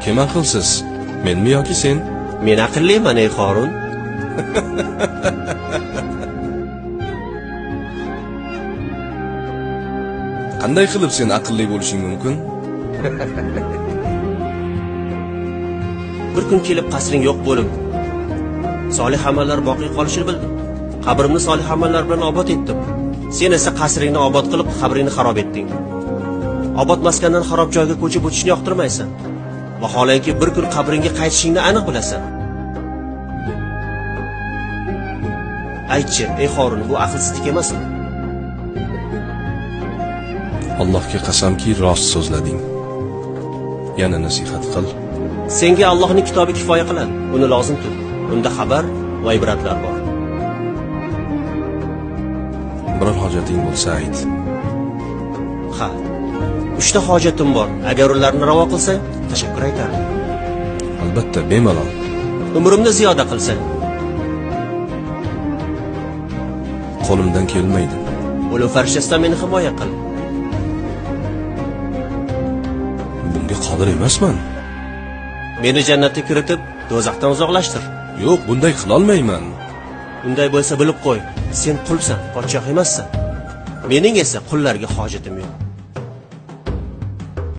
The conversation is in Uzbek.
Kim aqlsiz? Menmi yoki sen? Men aqlliman ey Qorun. Qanday qilib sen aqlli bo'lishing mumkin? Bir kun kelib qasring yo'q bo'lib, solih amallar boqiy qolishini bildim. Qabrimni solih amallar bilan obod etdim. Sen esa qasringni obod qilib, qabringni xarob etding. Obod maskandan xarob joyga ko'chib o'tishni yoqtirmaysan. Vaholanki bir kun qabringga qaytishingni aniq bilasan. Aytchi, ey Qorun, bu aqlsizlik emasmi? Allohga qasamki, rost so'zlading. Yana nasihat qil. Senga Allohning kitobi kifoya qiladi. Uni lozim tut. Unda xabar va ibratlar bor. Biror hojating bo'lsa ayt. Ha. 3 ta hojatim bor. Agar ularni ravo qilsang, tashakkur aytaman. Albatta, bemalol. Umrimni ziyoda qilsang. Qo'limdan kelmaydi. O'lim farishtasdan meni himoya qil. Bunga qodir emasman. Meni jannatga kiritib, do'zaxdan uzoqlashtir. Yo'q, bunday qila olmayman. Unday bo'lsa bilib qo'y. Sen qulsan, podshoh emassan. Mening esa qullarga hojatim yo'q.